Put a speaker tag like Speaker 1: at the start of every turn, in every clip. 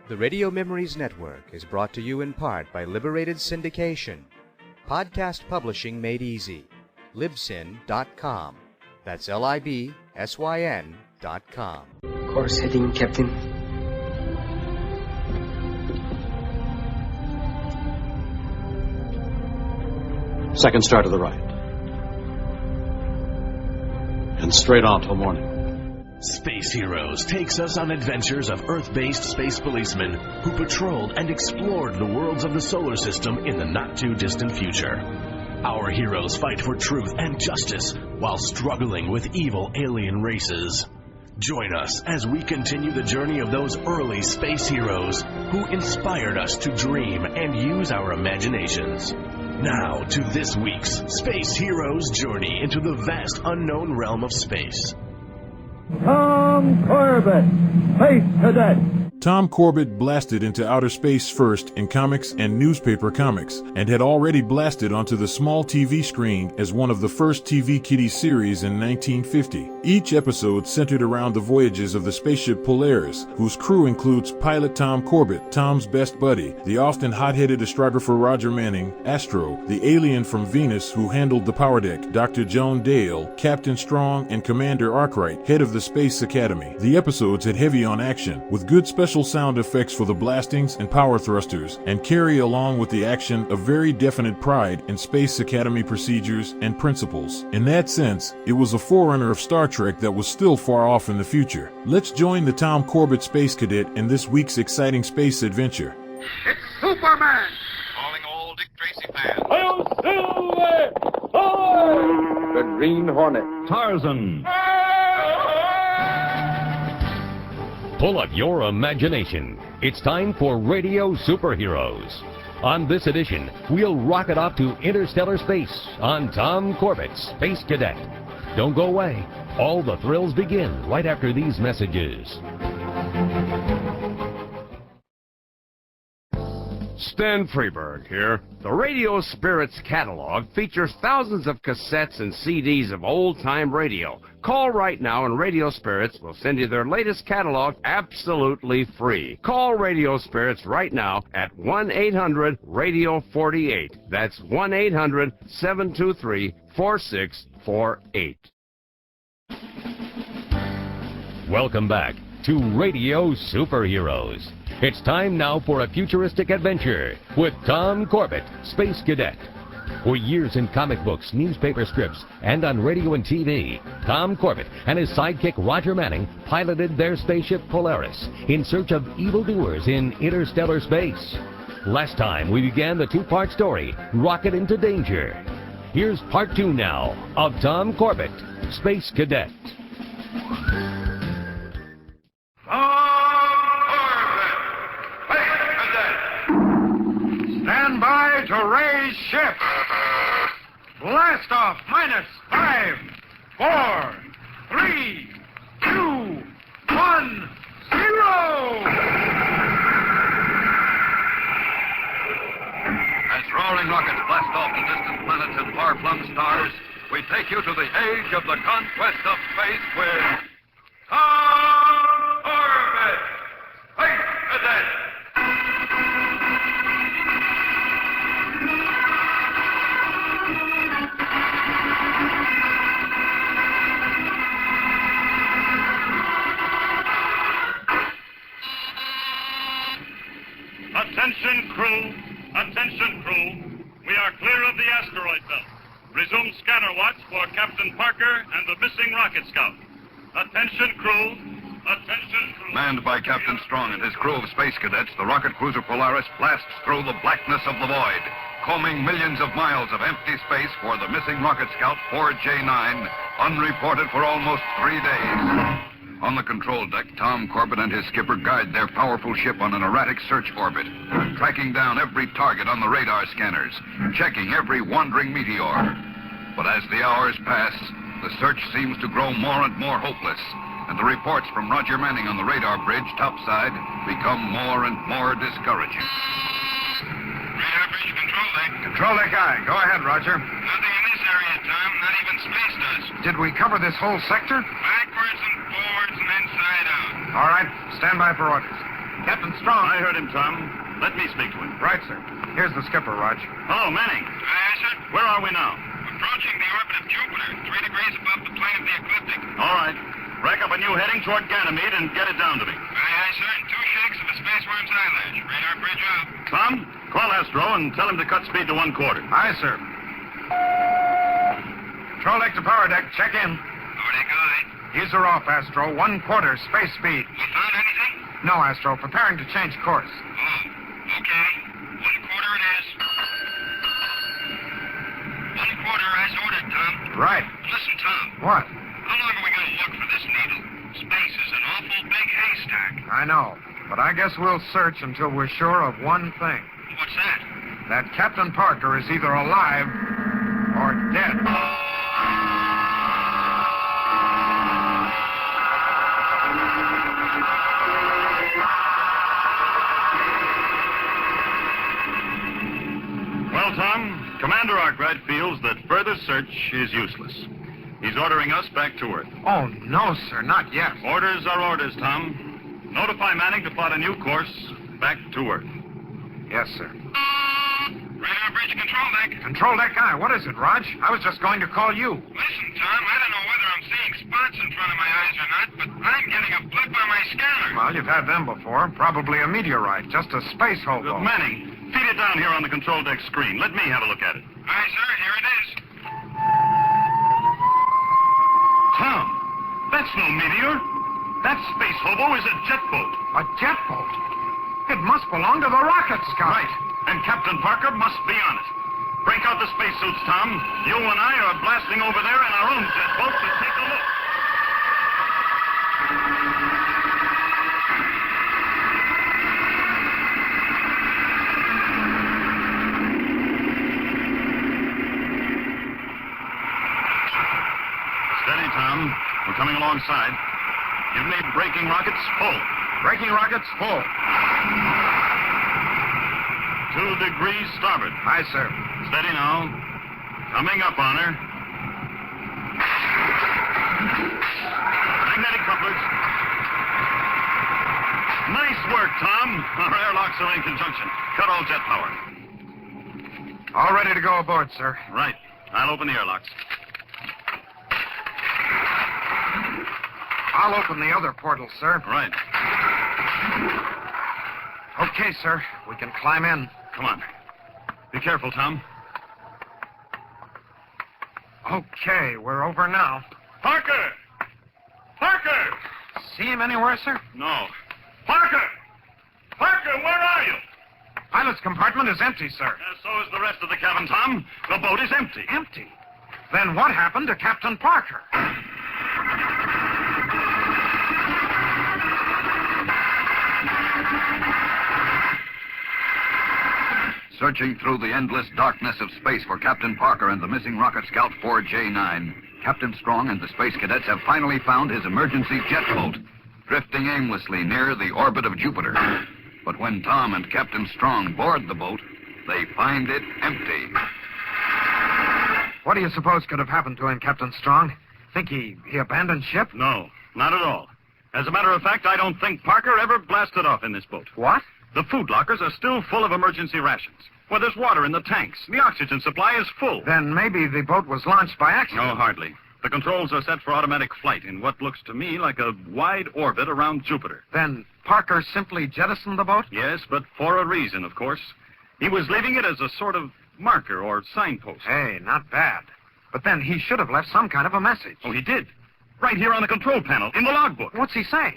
Speaker 1: The Radio Memories Network is brought to you in part by Liberated Syndication. Podcast publishing made easy. Libsyn.com. That's Libsyn.com.
Speaker 2: Course heading, Captain.
Speaker 3: Second star to the right. And straight on till morning.
Speaker 4: Space Heroes takes us on adventures of Earth-based space policemen who patrolled and explored the worlds of the solar system in the not-too-distant future. Our heroes fight for truth and justice while struggling with evil alien races. Join us as we continue the journey of those early space heroes who inspired us to dream and use our imaginations. Now to this week's Space Heroes journey into the vast unknown realm of space.
Speaker 5: Tom Corbett, Space Cadet.
Speaker 6: Tom Corbett blasted into outer space first in comics and newspaper comics, and had already blasted onto the small TV screen as one of the first TV kiddie series in 1950. Each episode centered around the voyages of the spaceship Polaris, whose crew includes pilot Tom Corbett, Tom's best buddy, the often hot-headed astrographer Roger Manning, Astro, the alien from Venus who handled the power deck, Dr. Joan Dale, Captain Strong, and Commander Arkwright, head of the Space Academy. The episodes had heavy on action, with good special sound effects for the blastings and power thrusters, and carry along with the action a very definite pride in Space Academy procedures and principles. In that sense, it was a forerunner of Star Trek that was still far off in the future. Let's join the Tom Corbett Space Cadet in this week's exciting space adventure.
Speaker 7: It's Superman! Calling all Dick Tracy fans.
Speaker 5: The Green Hornet.
Speaker 8: Tarzan.
Speaker 9: Pull up your imagination. It's time for Radio Superheroes. On this edition, we'll rocket off to interstellar space on Tom Corbett, Space Cadet. Don't go away. All the thrills begin right after these messages.
Speaker 10: Stan Freeberg here. The Radio Spirits catalog features thousands of cassettes and CDs of old-time radio. Call right now and Radio Spirits will send you their latest catalog absolutely free. Call Radio Spirits right now at 1-800-RADIO-48. That's 1-800-723-4648. Welcome back to Radio Superheroes. It's time now for a futuristic adventure with Tom Corbett, Space Cadet. For years in comic books, newspaper strips, and on radio and TV, Tom Corbett and his sidekick Roger Manning piloted their spaceship Polaris in search of evildoers in interstellar space. Last time we began the two-part story, Rocket into Danger. Here's part 2 now of Tom Corbett, Space Cadet.
Speaker 7: Stand by to raise ship. Blast off. -5, 4, 3, 2, 1, 0. As roaring rockets blast off the distant planets and far-flung stars, we take you to the age of the conquest of space with Tom Corbett, Space Cadet.
Speaker 11: Attention crew, we are clear of the asteroid belt. Resume scanner watch for Captain Parker and the missing rocket scout. Attention crew.
Speaker 7: Manned by Captain Strong and his crew of space cadets, the rocket cruiser Polaris blasts through the blackness of the void, combing millions of miles of empty space for the missing rocket scout 4J9, unreported for almost 3 days. On the control deck, Tom Corbett and his skipper guide their powerful ship on an erratic search orbit, tracking down every target on the radar scanners, checking every wandering meteor. But as the hours pass, the search seems to grow more and more hopeless, and the reports from Roger Manning on the radar bridge topside become more and more discouraging.
Speaker 11: Radar bridge control deck.
Speaker 7: Control deck aye. Go ahead, Roger.
Speaker 11: Nothing in this area, Tom. Not even space does.
Speaker 7: Did we cover this whole sector?
Speaker 11: Backwards and forwards and inside out.
Speaker 7: All right. Stand by for orders.
Speaker 11: Captain
Speaker 7: Captain Strong.
Speaker 11: I heard him, Tom. Let me speak to him.
Speaker 7: Right, sir. Here's the skipper, Rog.
Speaker 11: Hello, Manning.
Speaker 8: Aye, sir.
Speaker 11: Where are we now?
Speaker 8: Approaching the orbit of Jupiter, 3 degrees above the plane of the ecliptic.
Speaker 11: All right. Rack up a new heading toward Ganymede and get it down to me.
Speaker 8: Aye, sir. And 2 shakes of a spaceworm's eyelash. Radar bridge out.
Speaker 11: Tom, call Astro and tell him to cut speed to 1/4.
Speaker 7: Aye, sir. Control deck to power deck. Check in.
Speaker 8: Power deck, aye.
Speaker 7: Ease her off, Astro. 1/4 space speed.
Speaker 8: You found anything?
Speaker 7: No, Astro. Preparing to change course.
Speaker 8: Oh, okay. 1/4 it is. 1/4 as ordered, Tom.
Speaker 7: Right.
Speaker 8: Listen, Tom.
Speaker 7: What?
Speaker 8: How long are we going to look for this needle? Space is an awful big haystack.
Speaker 7: I know. But I guess we'll search until we're sure of one thing.
Speaker 8: What's that?
Speaker 7: That Captain Parker is either alive or dead.
Speaker 11: Well, Tom, Commander Arkwright feels that further search is useless. He's ordering us back to Earth.
Speaker 7: Oh, no, sir. Not yet.
Speaker 11: Orders are orders, Tom. Notify Manning to plot a new course back to Earth.
Speaker 7: Yes, sir.
Speaker 8: Radar bridge control deck.
Speaker 7: Control deck guy. What is it, Rog? I was just going to call you.
Speaker 8: Listen, Tom, I don't know whether I'm seeing spots in front of my eyes or not, but I'm getting a blip on my scanner.
Speaker 7: Well, you've had them before. Probably a meteorite. Just a space hobo.
Speaker 11: Manning, feed it down here on the control deck screen. Let me have a look at it.
Speaker 8: Aye, sir. Here it is.
Speaker 11: Tom, that's no meteor. That space hobo is a jet boat.
Speaker 7: A jet boat? It must belong to the rocket scout.
Speaker 11: Right. And Captain Parker must be on it. Break out the spacesuits, Tom. You and I are blasting over there in our own jet boat to take a look. Steady, Tom. We're coming alongside. Give me braking rockets full.
Speaker 7: Braking rockets full.
Speaker 11: 2 degrees starboard.
Speaker 7: Aye, sir.
Speaker 11: Steady now. Coming up on her. Magnetic couplers. Nice work, Tom. Our airlocks are in conjunction. Cut all jet power.
Speaker 7: All ready to go aboard, sir.
Speaker 11: Right. I'll open the airlocks.
Speaker 7: I'll open the other portal, sir.
Speaker 11: Right.
Speaker 7: Okay, sir. We can climb in.
Speaker 11: Come on. Be careful, Tom.
Speaker 7: Okay, we're over now.
Speaker 11: Parker! Parker!
Speaker 7: See him anywhere, sir?
Speaker 11: No. Parker! Parker, where are you?
Speaker 7: Pilot's compartment is empty, sir.
Speaker 11: So is the rest of the cabin, Tom. The boat is empty.
Speaker 7: Empty? Then what happened to Captain Parker? Searching through the endless darkness of space for Captain Parker and the missing rocket scout 4J9, Captain Strong and the space cadets have finally found his emergency jet boat, drifting aimlessly near the orbit of Jupiter. But when Tom and Captain Strong board the boat, they find it empty. What do you suppose could have happened to him, Captain Strong? Think he abandoned ship?
Speaker 11: No, not at all. As a matter of fact, I don't think Parker ever blasted off in this boat.
Speaker 7: What?
Speaker 11: The food lockers are still full of emergency rations. Well, there's water in the tanks. The oxygen supply is full.
Speaker 7: Then maybe the boat was launched by accident.
Speaker 11: No, hardly. The controls are set for automatic flight in what looks to me like a wide orbit around Jupiter.
Speaker 7: Then Parker simply jettisoned the boat?
Speaker 11: Yes, but for a reason, of course. He was leaving it as a sort of marker or signpost.
Speaker 7: Hey, not bad. But then he should have left some kind of a message.
Speaker 11: Oh, he did. Right here on the control panel, in the logbook.
Speaker 7: What's he say?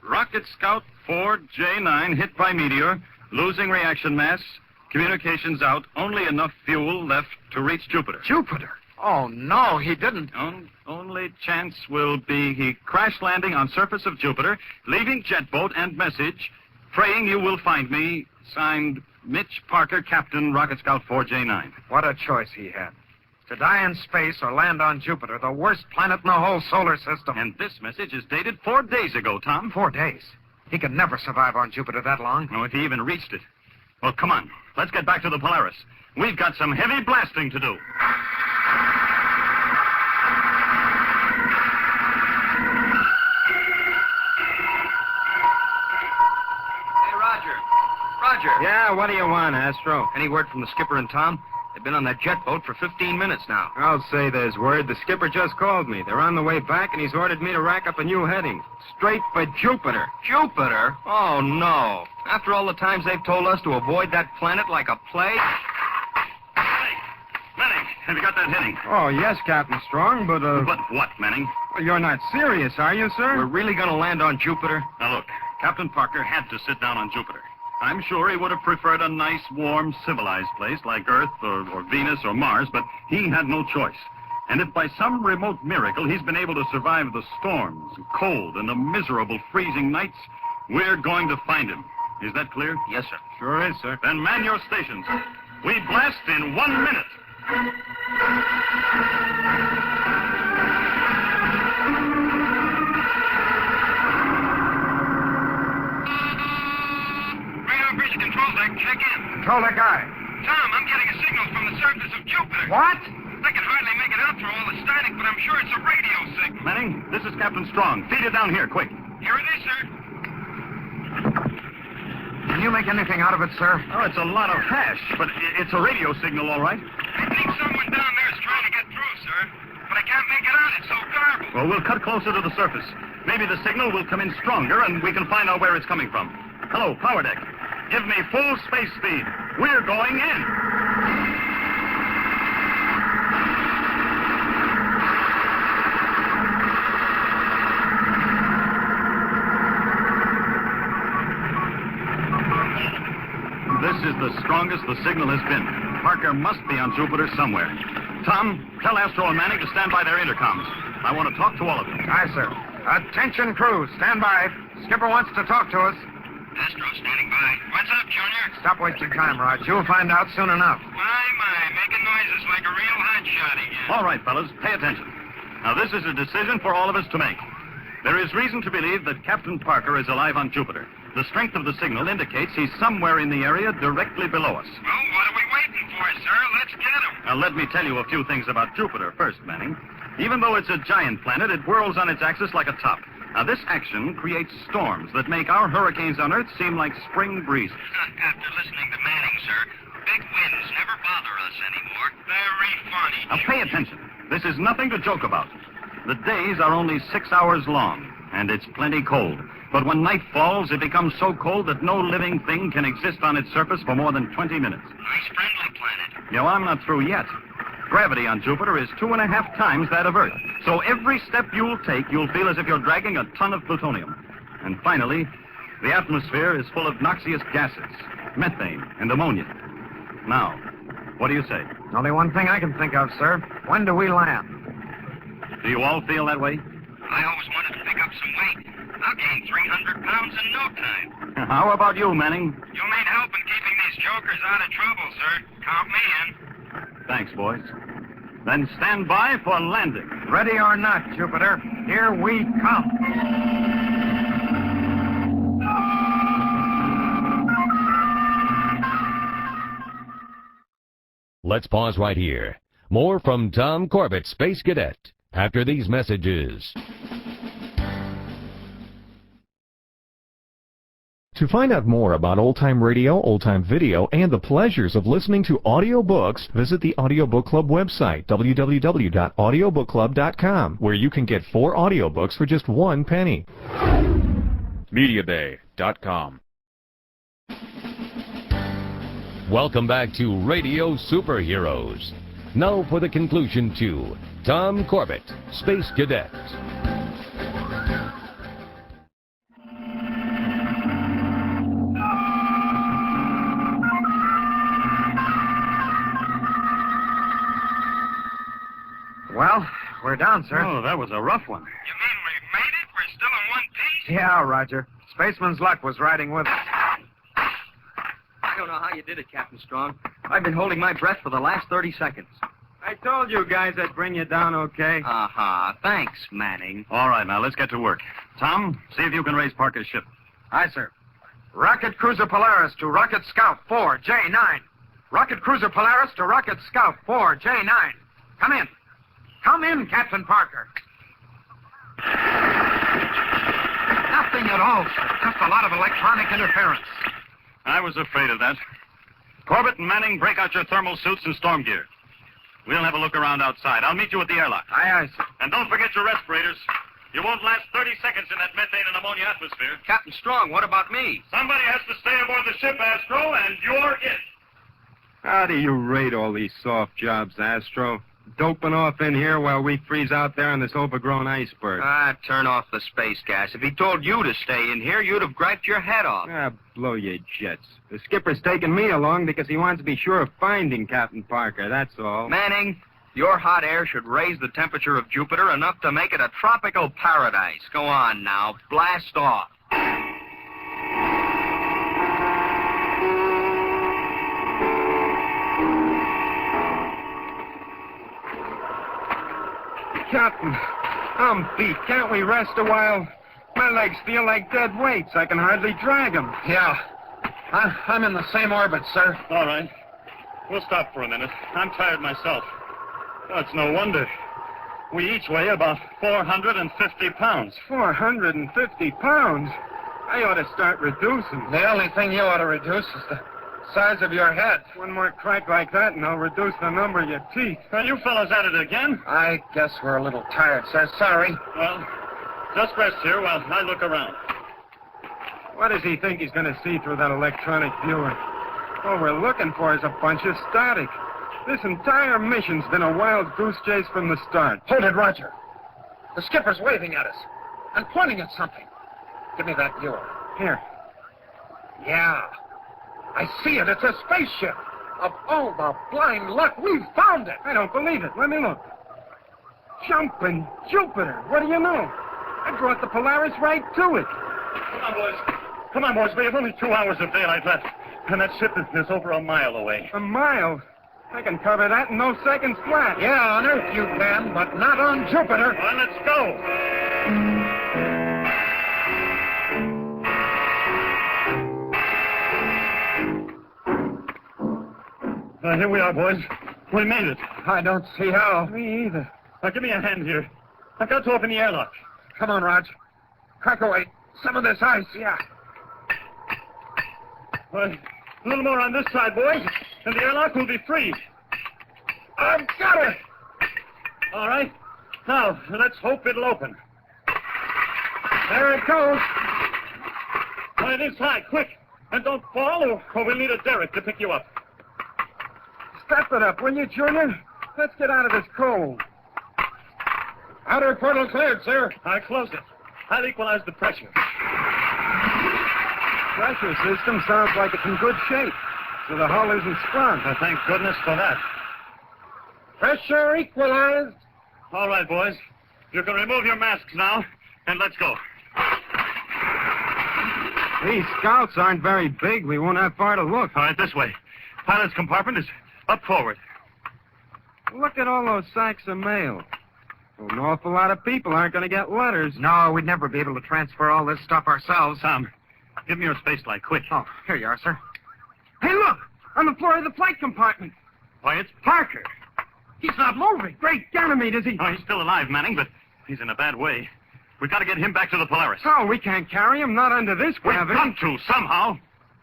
Speaker 11: Rocket Scout 4J9 hit by meteor, losing reaction mass, communications out, only enough fuel left to reach Jupiter.
Speaker 7: Jupiter? Oh, no, he didn't.
Speaker 11: Only chance will be he crash landing on surface of Jupiter, leaving jet boat and message, praying you will find me, signed Mitch Parker, Captain, Rocket Scout 4J9.
Speaker 7: What a choice he had. To die in space or land on Jupiter, the worst planet in the whole solar system.
Speaker 11: And this message is dated 4 days ago, Tom.
Speaker 7: 4 days? He could never survive on Jupiter that long.
Speaker 11: No, if he even reached it. Well, come on. Let's get back to the Polaris. We've got some heavy blasting to do.
Speaker 12: Hey, Rog. Roger.
Speaker 13: Yeah, what do you want, Astro?
Speaker 12: Any word from the skipper and Tom? They've been on that jet boat for 15 minutes now.
Speaker 13: I'll say there's word. The skipper just called me. They're on the way back, and he's ordered me to rack up a new heading. Straight for Jupiter.
Speaker 12: Jupiter? Oh, no. After all the times they've told us to avoid that planet like a plague?
Speaker 11: Manning, have you got that heading?
Speaker 13: Oh, yes, Captain Strong, but,
Speaker 11: But what, Manning?
Speaker 13: You're not serious, are you, sir?
Speaker 12: We're really going to land on Jupiter?
Speaker 11: Now, look, Captain Parker had to sit down on Jupiter. I'm sure he would have preferred a nice, warm, civilized place like Earth or Venus or Mars, but he had no choice. And if by some remote miracle he's been able to survive the storms, cold, and the miserable freezing nights, we're going to find him. Is that clear?
Speaker 12: Yes, sir.
Speaker 13: Sure is, sir.
Speaker 11: Then man your stations. We blast in 1 minute.
Speaker 8: Bridge control deck, check in.
Speaker 13: Control that guy.
Speaker 8: Tom, I'm getting a signal from the surface of Jupiter.
Speaker 13: What?
Speaker 8: I can hardly make it out through all the static, but I'm sure it's a radio signal.
Speaker 11: Manning, this is Captain Strong. Feed it down here, quick.
Speaker 8: Here it is, sir.
Speaker 13: Can you make anything out of it, sir?
Speaker 11: Oh, it's a lot of hash, but it's a radio signal, all right.
Speaker 8: I think someone down there is trying to get through, sir. But I can't make it out. It's so garbled.
Speaker 11: Well, we'll cut closer to the surface. Maybe the signal will come in stronger, and we can find out where it's coming from. Hello, power deck. Give me full space speed. We're going in. This is the strongest the signal has been. Parker must be on Jupiter somewhere. Tom, tell Astro and Manning to stand by their intercoms. I want to talk to all of them.
Speaker 13: Aye, sir. Attention, crew. Stand by. Skipper wants to talk to us.
Speaker 8: Astro standing by. What's up, Junior?
Speaker 13: Stop wasting time, Rod. You'll find out soon enough.
Speaker 8: My, making noises like a real hotshot again.
Speaker 11: All right, fellas, pay attention. Now, this is a decision for all of us to make. There is reason to believe that Captain Parker is alive on Jupiter. The strength of the signal indicates he's somewhere in the area directly below us.
Speaker 8: Well, what are we waiting for, sir? Let's get him.
Speaker 11: Now, let me tell you a few things about Jupiter first, Manning. Even though it's a giant planet, it whirls on its axis like a top. Now, this action creates storms that make our hurricanes on Earth seem like spring breezes.
Speaker 8: After listening to Manning, sir, big winds never bother us anymore. Very funny.
Speaker 11: Now, pay attention. This is nothing to joke about. The days are only 6 hours long, and it's plenty cold. But when night falls, it becomes so cold that no living thing can exist on its surface for more than 20 minutes.
Speaker 8: Nice friendly planet.
Speaker 11: You know, I'm not through yet. Gravity on Jupiter is 2.5 times that of Earth. So every step you'll take, you'll feel as if you're dragging a ton of plutonium. And finally, the atmosphere is full of noxious gases, methane and ammonia. Now, what do you say?
Speaker 13: Only one thing I can think of, sir. When do we land?
Speaker 11: Do you all feel that way?
Speaker 8: I always wanted to pick up some weight. I'll gain 300 pounds in no time.
Speaker 11: How about you, Manning?
Speaker 8: You'll need help in keeping these jokers out of trouble, sir. Count me in.
Speaker 11: Thanks, boys. Then stand by for landing.
Speaker 13: Ready or not, Jupiter, here we come.
Speaker 9: Let's pause right here. More from Tom Corbett, Space Cadet, after these messages.
Speaker 14: To find out more about old-time radio, old-time video, and the pleasures of listening to audiobooks, visit the Audiobook Club website, www.audiobookclub.com, where you can get 4 audiobooks for just 1 penny.
Speaker 15: MediaBay.com.
Speaker 9: Welcome back to Radio Superheroes. Now for the conclusion to Tom Corbett, Space Cadet.
Speaker 13: Well, we're down, sir.
Speaker 11: Oh, that was a rough one.
Speaker 8: You mean we made it? We're still in one piece?
Speaker 13: Yeah, Roger. Spaceman's luck was riding with us.
Speaker 12: I don't know how you did it, Captain Strong. I've been holding my breath for the last 30 seconds.
Speaker 13: I told you guys I'd bring you down okay.
Speaker 12: Thanks, Manning.
Speaker 11: All right, now let's get to work. Tom, see if you can raise Parker's ship.
Speaker 13: Aye, sir. Rocket Cruiser Polaris to Rocket Scout 4J9. Rocket Cruiser Polaris to Rocket Scout 4J9. Come in. Come in, Captain Parker.
Speaker 12: Nothing at all, sir. Just a lot of electronic interference.
Speaker 11: I was afraid of that. Corbett and Manning, break out your thermal suits and storm gear. We'll have a look around outside. I'll meet you at the airlock.
Speaker 13: Aye, sir.
Speaker 11: And don't forget your respirators. You won't last 30 seconds in that methane and ammonia atmosphere.
Speaker 12: Captain Strong, what about me?
Speaker 11: Somebody has to stay aboard the ship, Astro, and you're it.
Speaker 13: How do you rate all these soft jobs, Astro? Doping off in here while we freeze out there on this overgrown iceberg.
Speaker 12: Turn off the space gas. If he told you to stay in here, you'd have griped your head off.
Speaker 13: Blow your jets. The skipper's taking me along because he wants to be sure of finding Captain Parker, that's all.
Speaker 12: Manning, your hot air should raise the temperature of Jupiter enough to make it a tropical paradise. Go on now. Blast off.
Speaker 13: Captain, I'm beat. Can't we rest a while? My legs feel like dead weights. I can hardly drag them.
Speaker 3: Yeah. I'm in the same orbit, sir.
Speaker 11: All right. We'll stop for a minute. I'm tired myself. Oh, it's no wonder. We each weigh about 450 pounds.
Speaker 13: 450 pounds? I ought to start reducing.
Speaker 3: The only thing you ought to reduce is the size of your head.
Speaker 13: One more crack like that, and I'll reduce the number of your teeth.
Speaker 11: Are you fellas at it again?
Speaker 3: I guess we're a little tired, sir. Sorry.
Speaker 11: Well, just rest here while I look around.
Speaker 13: What does he think he's going to see through that electronic viewer? All we're looking for is a bunch of static. This entire mission's been a wild goose chase from the start.
Speaker 3: Hold it, Roger. The skipper's waving at us and pointing at something. Give me that viewer.
Speaker 13: Here.
Speaker 3: Yeah. I see it. It's a spaceship. Of all the blind luck, we've found it.
Speaker 13: I don't believe it. Let me look. Jumping Jupiter. What do you know? I brought the Polaris right to it.
Speaker 11: Come on, boys. Come on, boys. We have only 2 hours of daylight left. And that ship is over a mile away.
Speaker 13: A mile? I can cover that in no seconds flat.
Speaker 3: Yeah, on Earth you can, but not on Jupiter.
Speaker 11: Well, let's go. Here we are, boys. We made it.
Speaker 3: I don't see how.
Speaker 13: Me either.
Speaker 11: Now, give me a hand here. I've got to open the airlock.
Speaker 3: Come on, Rog. Crack away some of this ice.
Speaker 13: Yeah.
Speaker 11: Well, a little more on this side, boys, and the airlock will be free.
Speaker 3: I've got it.
Speaker 11: All right. Now, let's hope it'll open.
Speaker 13: There it goes.
Speaker 11: Well, it is high. Quick. And don't fall, or we'll need a derrick to pick you up.
Speaker 13: Step it up, will you, Junior? Let's get out of this cold.
Speaker 3: Outer portal cleared, sir.
Speaker 11: I'll close it. I'll equalize the pressure.
Speaker 13: Pressure system sounds like it's in good shape, so the hull isn't sprung.
Speaker 11: Thank goodness for that.
Speaker 3: Pressure equalized.
Speaker 11: All right, boys. You can remove your masks now, and let's go.
Speaker 13: These scouts aren't very big. We won't have far to look.
Speaker 11: All right, this way. Pilot's compartment is up forward.
Speaker 13: Look at all those sacks of mail. Well, an awful lot of people aren't going to get letters.
Speaker 3: No, we'd never be able to transfer all this stuff ourselves.
Speaker 11: Tom, give me your space light, quick.
Speaker 3: Oh, here you are, sir.
Speaker 13: Hey, look! On the floor of the flight compartment.
Speaker 11: Why, it's Parker.
Speaker 13: He's not moving. Great Ganymede, is he?
Speaker 11: Oh, he's still alive, Manning, but he's in a bad way. We've got to get him back to the Polaris.
Speaker 13: Oh, we can't carry him, not under this gravity.
Speaker 11: We've got to, somehow.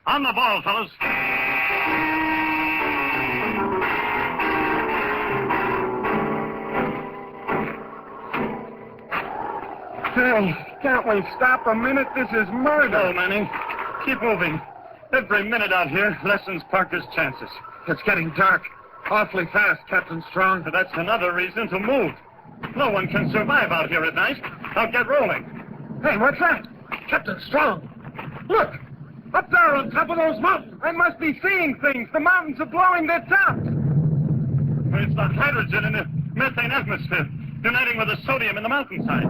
Speaker 11: On the ball, fellas.
Speaker 13: Hey, can't we stop a minute? This is murder.
Speaker 11: No, Manning. Keep moving. Every minute out here lessens Parker's chances.
Speaker 3: It's getting dark. Awfully fast, Captain Strong.
Speaker 11: That's another reason to move. No one can survive out here at night. Now get rolling.
Speaker 3: Hey, what's that? Captain Strong. Look! Up there on top of those mountains.
Speaker 13: I must be seeing things. The mountains are blowing their tops.
Speaker 11: It's the hydrogen in the methane atmosphere uniting with the sodium in the mountainside.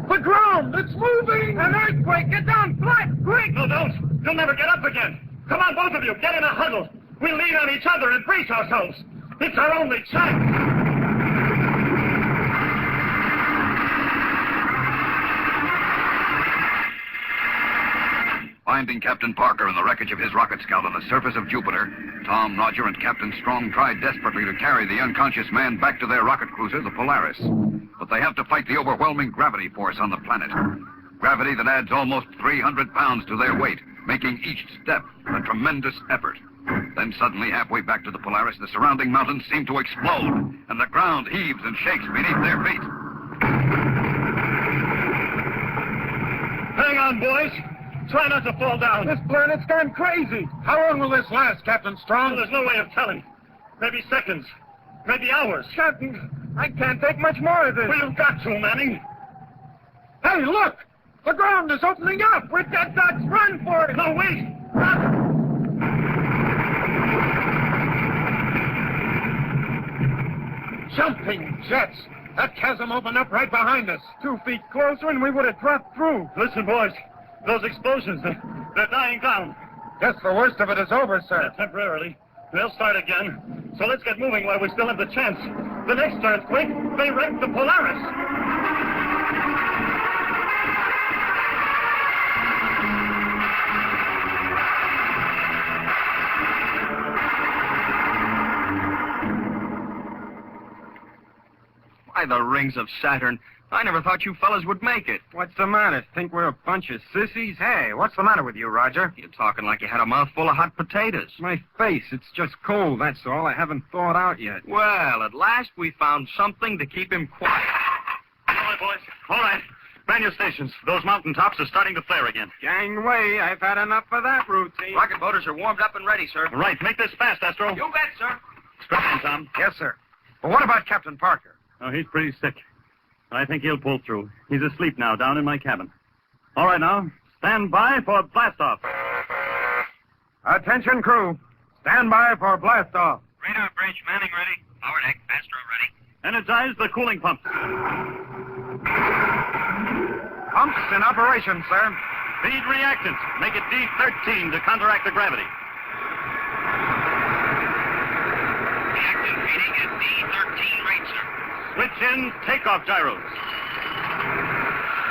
Speaker 3: The ground! It's moving!
Speaker 13: An earthquake! Get down flat! Quick!
Speaker 11: No, don't! You'll never get up again! Come on, both of you! Get in a huddle! We'll lean on each other and brace ourselves! It's our only chance!
Speaker 7: Finding Captain Parker in the wreckage of his rocket scout on the surface of Jupiter, Tom, Roger, and Captain Strong tried desperately to carry the unconscious man back to their rocket cruiser, the Polaris. But they have to fight the overwhelming gravity force on the planet. Gravity that adds almost 300 pounds to their weight making each step a tremendous effort. Then suddenly, halfway back to the Polaris, the surrounding mountains seem to explode, and the ground heaves and shakes beneath their feet.
Speaker 11: Hang on, boys. Try not to fall down.
Speaker 3: This planet's gone crazy. How long will this last, Captain Strong?
Speaker 11: Well, there's no way of telling. Maybe seconds. Maybe hours.
Speaker 3: Captain, I can't take much more of this.
Speaker 11: Well, you've got to, Manning.
Speaker 3: Hey, look! The ground is opening up! We've got dots. Run for it!
Speaker 11: No, wait! Run!
Speaker 3: Jumping jets! That chasm opened up right behind us. 2 feet closer and we would have dropped through.
Speaker 11: Listen, boys. Those explosions, they're dying down.
Speaker 3: Guess the worst of it is over, sir.
Speaker 11: Temporarily. They'll start again. So let's get moving while we still have the chance. The next earthquake may wreck the Polaris.
Speaker 12: By the rings of Saturn, I never thought you fellas would make it.
Speaker 13: What's the matter? Think we're a bunch of sissies? Hey, what's the matter with you, Roger?
Speaker 12: You're talking like you had a mouthful of hot potatoes.
Speaker 13: My face, it's just cold, that's all. I haven't thawed out yet.
Speaker 12: Well, at last we found something to keep him quiet.
Speaker 11: All right, boys. All right. Man your stations. Those mountaintops are starting to flare again.
Speaker 13: Gangway, I've had enough of that routine.
Speaker 12: Rocket motors are warmed up and ready, sir.
Speaker 11: All right, make this fast, Astro.
Speaker 12: You bet, sir.
Speaker 11: Strap in, Tom.
Speaker 13: Yes, sir. But what about Captain Parker?
Speaker 11: Oh, he's pretty sick. I think he'll pull through. He's asleep now down in my cabin. All right, now, stand by for blast-off.
Speaker 13: Attention, crew. Stand by for blast-off.
Speaker 8: Radar bridge, Manning ready. Power deck, Astro ready.
Speaker 11: Energize the cooling pumps.
Speaker 13: Pumps in operation, sir.
Speaker 11: Feed reactant. Make it D13 to counteract the gravity.
Speaker 8: Reactant feeding at D13 rate, sir.
Speaker 11: Switch in takeoff gyros.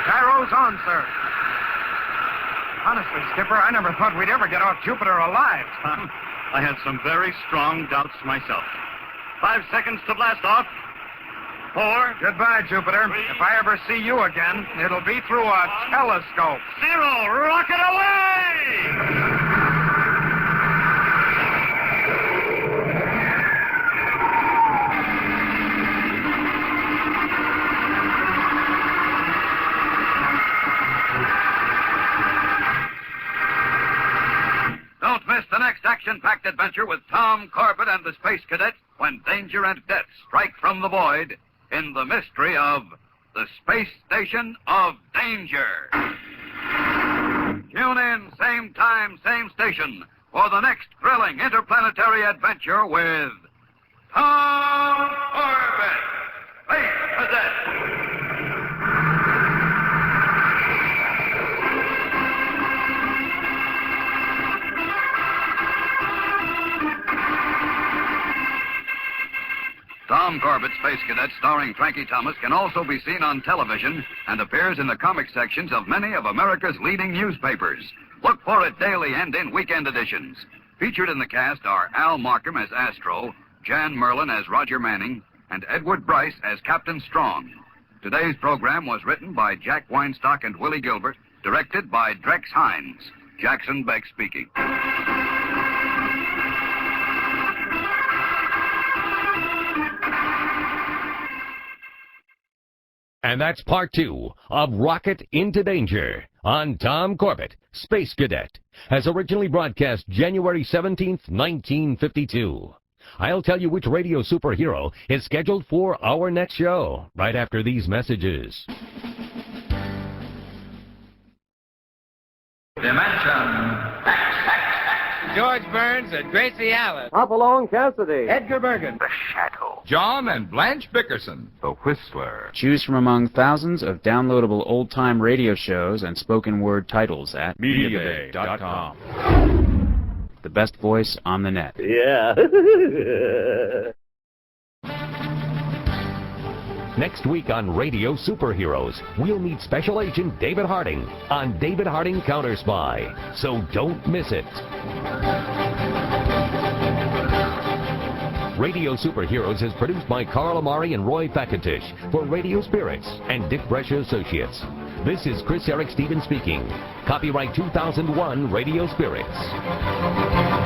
Speaker 13: Gyros on, sir. Honestly, Skipper, I never thought we'd ever get off Jupiter alive.
Speaker 11: I had some very strong doubts myself. 5 seconds to blast off. 4.
Speaker 13: Goodbye, Jupiter.
Speaker 11: 3,
Speaker 13: if I ever see you again, it'll be through a telescope.
Speaker 11: 0. Rocket away!
Speaker 7: Don't miss the next action-packed adventure with Tom Corbett and the Space Cadet when danger and death strike from the void in the mystery of the Space Station of Danger. Tune in, same time, same station, for the next thrilling interplanetary adventure with Tom Corbett, Space Cadet. Tom Corbett, Space Cadet, starring Frankie Thomas, can also be seen on television and appears in the comic sections of many of America's leading newspapers. Look for it daily and in weekend editions. Featured in the cast are Al Markham as Astro, Jan Merlin as Roger Manning, and Edward Bryce as Captain Strong. Today's program was written by Jack Weinstock and Willie Gilbert, directed by Drex Hines. Jackson Beck speaking.
Speaker 9: And that's part 2 of Rocket into Danger on Tom Corbett, Space Cadet, as originally broadcast January 17th, 1952. I'll tell you which radio superhero is scheduled for our next show right after these messages.
Speaker 15: Dimension X.
Speaker 16: George Burns and Gracie Allen.
Speaker 17: Hopalong Cassidy.
Speaker 16: Edgar Bergen.
Speaker 15: The Shadow.
Speaker 18: John and Blanche Bickerson.
Speaker 15: The Whistler.
Speaker 19: Choose from among thousands of downloadable old-time radio shows and spoken word titles at
Speaker 18: MediaBay.com.
Speaker 19: The best voice on the net.
Speaker 17: Yeah.
Speaker 9: Next week on Radio Superheroes, we'll meet Special Agent David Harding on David Harding Counter Spy. So don't miss it. Radio Superheroes is produced by Carl Amari and Roy Fakatish for Radio Spirits and Dick Brescia Associates. This is Chris Eric Stevens speaking. Copyright 2001 Radio Spirits.